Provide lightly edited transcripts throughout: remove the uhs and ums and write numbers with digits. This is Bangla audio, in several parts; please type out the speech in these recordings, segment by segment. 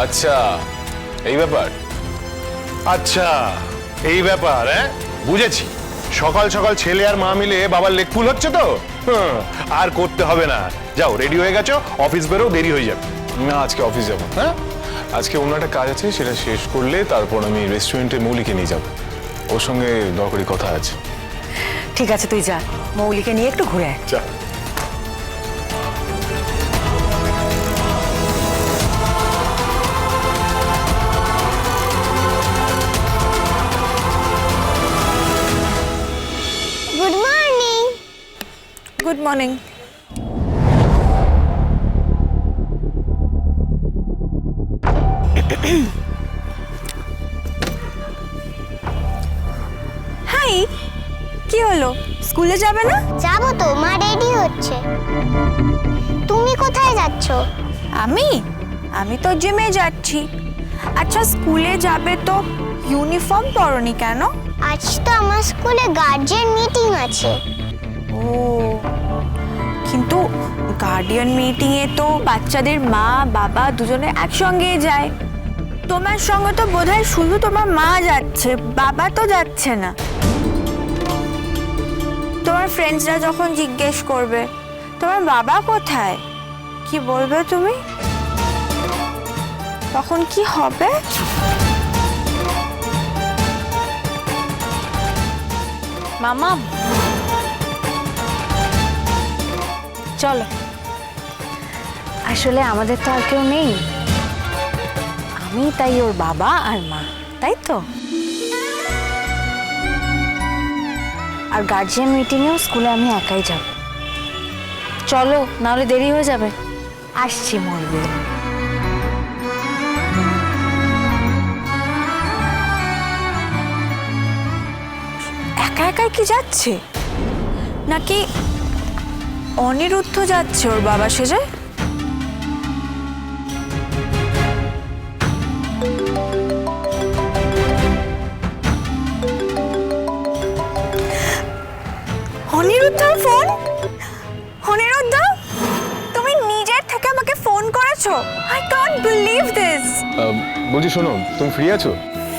আচ্ছা এই ব্যাপার। আচ্ছা এই ব্যাপার, হ্যাঁ বুঝেছি। সকাল সকাল ছেলে আর মা মিলে বাবার লেগ পুল হচ্ছে তো। আর করতে হবে না, যাও রেডি হয়ে গেছো, অফিস বেরো, দেরি হয়ে যাবে। না আজকে অফিস যাবো। হ্যাঁ আজকে অন্য একটা কাজ আছে, সেটা শেষ করলে তারপর আমি রেস্টুরেন্টে মৌলিকে নিয়ে যাব। ওর সঙ্গে দরকারি কথা আছে। ঠিক আছে তুই যা, মৌলিকে নিয়ে একটু ঘুরে আয়। যা। Good morning. Good morning. Hi, কি হলো? স্কুলে যাবে না? যাবো তো, মা রেডি হচ্ছে। তুমি কোথায় যাচ্ছ? আমি তো জিমে যাচ্ছি। আচ্ছা স্কুলে যাবে তো ইউনিফর্ম পরনি কেন? আজ তো আমার স্কুলে গার্জিয়ান মিটিং আছে। ও কিন্তু গার্ডিয়ান মিটিং এ তো বাচ্চাদের মা বাবা দুজনে একসঙ্গে যায়। তোমার সঙ্গে তো বোধহয় শুধু তোমার মা যাচ্ছে, বাবা তো যাচ্ছে না। তোমার ফ্রেন্ডসরা যখন জিজ্ঞেস করবে তোমার বাবা কোথায়, কি বলবে তুমি? তখন কি হবে? মামা চলো, আসলে আমাদের তো আর কেউ নেই, আমি তাই ওর বাবা আর মা, তাই তো। আর গার্জিয়ান মিটিংয়েও স্কুলে আমি একাই যাব। চলো, নাহলে দেরি হয়ে যাবে। আসছি মরবে। একা একাই কি যাচ্ছে, নাকি অনিরুদ্ধ যাচ্ছে ওর বাবা সেজে? অনিরুদ্ধর ফোন। অনিরুদ্ধ, তুমি নিজের থেকে আমাকে ফোন করেছো? I can't believe this. বলছি শোনো, তুমি ফ্রি আছো?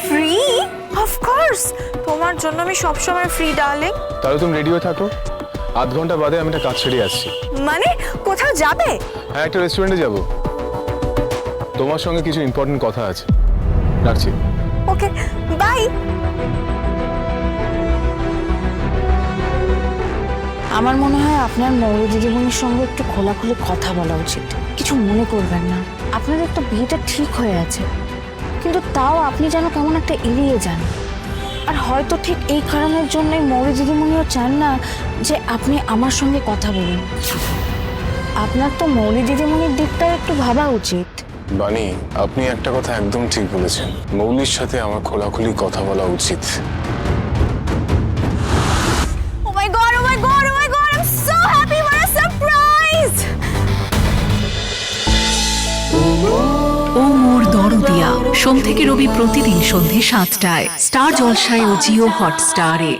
ফ্রি? অফ কোর্স, তোমার জন্য আমি সবসময় ফ্রি ডার্লিং। তাহলে তুমি রেডি হয়ে থাকো, আধ ঘন্টা বাদে আমি একটা কাজ সেরে আসছি। মানে কোথাও যাবে? হ্যাঁ একটা রেস্টুরেন্টে যাব, তোমার সঙ্গে কিছু ইম্পর্টেন্ট কথা আছে। রাখছি। Okay bye. আমার মনে হয় আপনার মৌলি দিদিমণির সঙ্গে একটু খোলাখুলি কথা বলা উচিত। কিছু মনে করবেন না, আপনাদের তো বিয়েটা ঠিক হয়ে আছে, কিন্তু তাও আপনি যেন কেমন একটা এড়িয়ে যান। আর হয়তো ঠিক এই কারণের জন্যই মৌলি দিদিমণিও চান না যে আপনি আমার সঙ্গে কথা বলুন। আপনার তো মৌলি দিদিমণির দিকটাও একটু ভাবা উচিত। বানি, আপনি একটা কথা একদম ঠিক বলেছেন, মৌলির সাথে আমার খোলাখুলি কথা বলা উচিত। Oh my god, oh my god, oh my god, I'm so happy, what a surprise! ও মোর দরদিয়া, সোম থেকে রবি প্রতিদিন সন্ধে ৭টায় স্টার জলসায় ও জিও হটস্টারে।